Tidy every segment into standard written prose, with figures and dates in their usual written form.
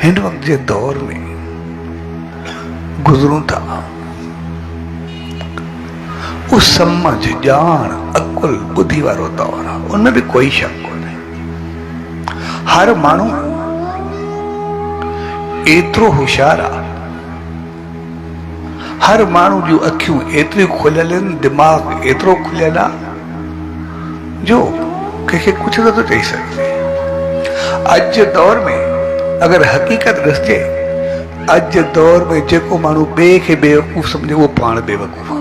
हिन वक्त जे दौर में गुज़रूं था, उस समझ जान अकुल बुद्धि वारो दौर आहे, उनमें भी कोई शक कोन्हे। हर माण्हू एतिरो होशियार आहे, हर माण्हू जूं अखियूं एतिरियूं खुलियल आहिनि, दिमाग़ एतिरो खुलियल आहे जो कंहिंखे कुझु नथो चई सघे। अॼु जे दौर में अगर हकीकत ॾिसजे, अॼु जे दौर में जेको माण्हू ॿिए खे बेवकूफ़ सम्झे उहो पाण बेवकूफ़ आहे।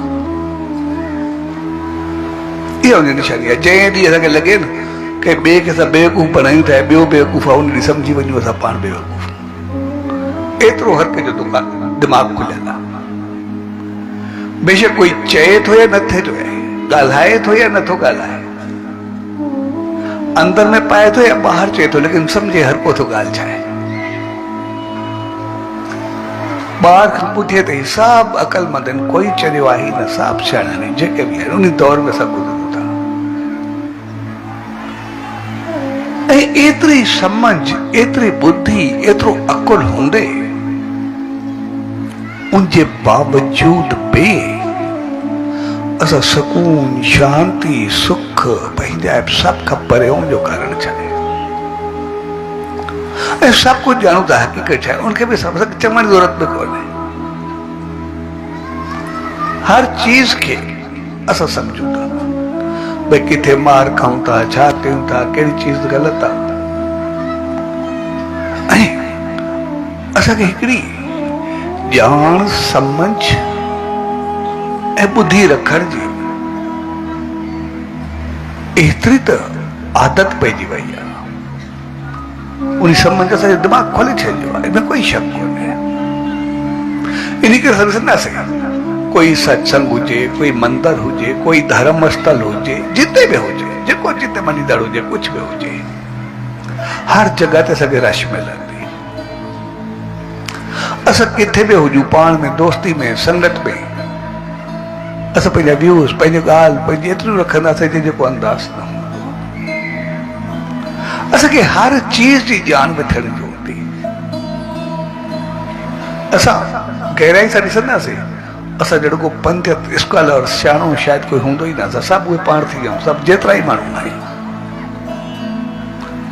इहा हुनजी निशानी आहे। जंहिं ॾींहुं असांखे लॻे न की ॿिए खे असां बेवकूफ़ बणायूं था, ॿियो बेवकूफ़ आहे, उन ॾींहुं सम्झी वञूं असां पाण बेवकूफ़। एतिरो हर कंहिंजो दिमाग़ खुलियल आहे। बेशक कोई चए थो या नथे चए, ॻाल्हाए थो या नथो ॻाल्हाए, अंदर में पाए थो या ॿाहिरि चए थो, लेकिन सम्झे हर को थो ॻाल्हि छा आहे। ॿार खां पुठे ताईं सभु अक़लमंद आहिनि, कोई चरियो आहे ई न, सभु सियाणा आहिनि जेके बि आहिनि। उन दौर में सभु गुज़रूं था। ऐं एतिरी समझ, एतिरी बुद्धि, एतिरो अकुल हूंदे उनजे बावजूद बि असां सुकून, शांती, सुख, पंहिंजा सभ खां परियों जो कारण छा आहे? ऐं सभु कुझु ॼाणूं था, हक़ीक़त छा आहे उनखे बि सभु चवण जी ज़रूरत बि कोन्हे। हर चीज़ खे असां सम्झूं था, भई किथे मार खाऊं था, छा कयूं था, कहिड़ी चीज़ ग़लति आहे। ऐं असांखे हिकिड़ी ॼाण, समझ ऐं बुद्धि रखण जी एतिरी त आदत पइजी वई आहे, उन समझ असांजो दिमाग़ खोले छॾियो आहे, इनमें कोई शक कोन्हे। इन करे असां ॾिसंदासीं, कोई सत्संग हुजे, कोई मंदर हुजे, कोई धर्म स्थल हुजे, जिते बि हुजे, जेको जिते मञींदड़ हुजे, कुझु बि हुजे, हर जॻह ते असांखे रश मिलंदी। असां किथे बि हुजूं, पाण में, दोस्ती में, संगत में, असां पंहिंजा व्यूज़, पंहिंजी ॻाल्हि, पंहिंजी एतिरियूं रखंदासीं जेको अंदाज़ न हूंदो। असांखे हर चीज़ जी ॼाण वठण जी हूंदी। असां गहराई सां ॾिसंदासीं, असां जहिड़ो को पंडित, स्कॉलर, सियाणो शायदि कोई हूंदो ई न। असां सभु उहे पाण थी वियूं, सभु जेतिरा ई माण्हू आहिनि,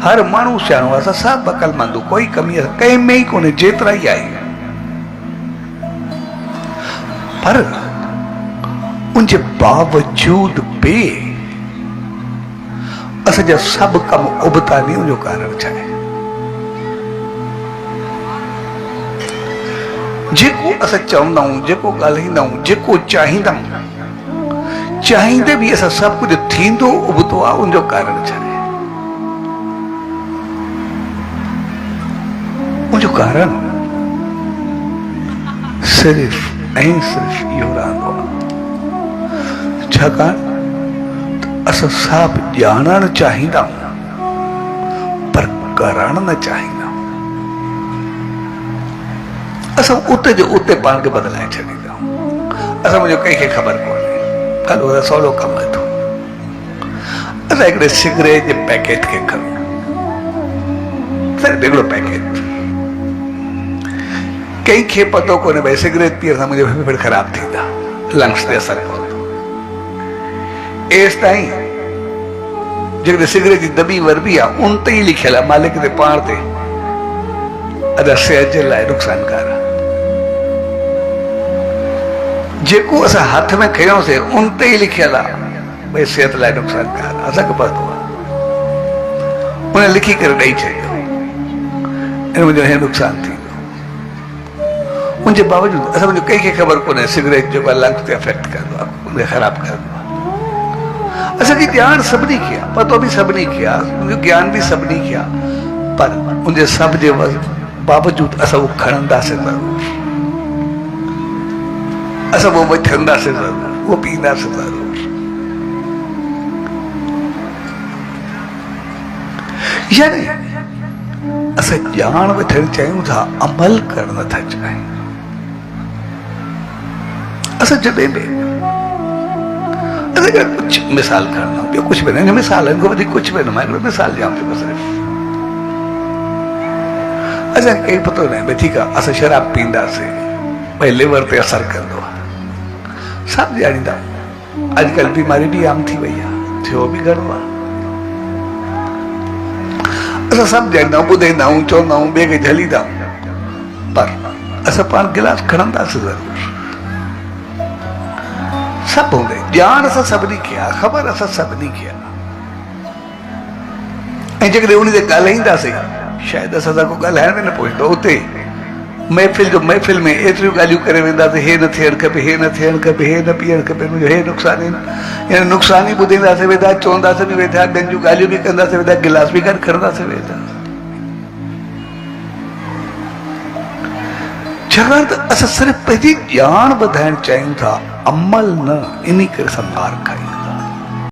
हर माण्हू सियाणो आहे, असां सभु अक़लमंद, कोई कमी कंहिं में ई कोन्हे, जेतिरा ई आहिनि। पर उनजे बावजूद बि असांजा सभु कम उबता नहीं, उनजो कारण छा आहे? जेको असां चवंदा आहियूं, जेको ॻाल्हाईंदा आहियूं, जेको चाहींदा आहियूं, चाहींदे बि असां सभु कुझु थींदो उबतो आहे, उनजो कारण छा आहे? उनजो कारण सिर्फ़ ऐं सिर्फ़ इहो रहंदो आहे, छाकाणि असां सभु ॼाणणु चाहींदा आहियूं पर करणु न चाहींदा। असां उते जो उते पाण खे बदिलाए छॾींदा आहियूं। असां मुंहिंजो कंहिंखे ख़बर कोन्हे, हलो सवलो कमु आहे थो। असां हिकिड़े सिगरेट जे पैकेट खे खणूं, सिर्फ़ु हिकिड़ो पैकेट। कंहिंखे पतो कोन्हे भई सिगरेट पीअण सां मुंहिंजो फेफड़ ख़राबु थींदा, लंग्स ते असरु पवंदो। एसि ताईं जेकॾहिं सिगरेट जी दॿी वरबी आहे, उन ते ई लिखियल आहे मालिक ते, पाण ते, अदा सिहत जे लाइ नुक़सानकार आहे। जेको असां हथ में खयोंसीं उन ते ई लिखियल आहे भई सिहत लाइ नुक़सानकार आहे, असांखे पतो आहे। उन लिखी करे ॾेई छॾियो, ऐं मुंहिंजो हे नुक़सानु थींदो। उनजे बावजूदि असां मुंहिंजो कंहिंखे ख़बर कोन्हे सिगरेट जेको आहे लंग्स ते अफेक्ट कंदो आहे, उनखे ख़राबु कंदो आहे। असांजी ॼाण सभिनी खे आहे, पतो बि सभिनी खे आहे, उनजो ज्ञान बि सभिनी खे आहे, पर उनजे सभ जे बावजूदि असां उहो खणंदासीं ज़रूरु, असां उहो वठंदासीं ज़रूरु, उहो पींदासीं ज़रूरु। यानी असां ॼाण वठणु चाहियूं था, अमल करणु नथा चाहियूं। असां जॾहिं बि कुछ मिसाल खणंदा, ॿियो कुझु बि न, मिसाल कुछ भी न, मां हिकिड़ो मिसाल ॾियां थो सिर्फ़ु। असां कई पतो न भई ठीकु आहे असां शराब पींदासीं भई लिवर ते असरु कंदो आहे सभु ॼाणींदा अॼुकल्ह बीमारी बि आम थी वई आहे थियो बि घणो आहे असां सभु ॼाणींदा आहियूं ॿुधाईंदा आहियूं चवंदा आहियूं ॿिए खे झलींदा आहियूं पर असां पाण गिलास खणंदासीं ज़रूरु सभु हूंदे ॼाण असां सभिनी खे आहे ख़बर असां सभिनी खे आहे ऐं जेकॾहिं उन ते ॻाल्हाईंदासीं शायदि असां सां को ॻाल्हाइण में न पवंदो उते महफ़िल में एतिरियूं ॻाल्हियूं करे वेंदासीं हे न थियणु खपे हे न थियणु खपे हे न पीअणु खपे मुंहिंजो हे नुक़सानु आहिनि यानी नुक़सानु ई ॿुधाईंदासीं वेंदा चवंदासीं बि वेंदा ॿियनि जूं ॻाल्हियूं बि कंदासीं वेंदा गिलास बि गॾु खणंदासीं वेंदा छाकाणि त असां सिर्फ़ु पंहिंजी ॼाण वधाइणु चाहियूं था अमल न इन करे असां मार खायूं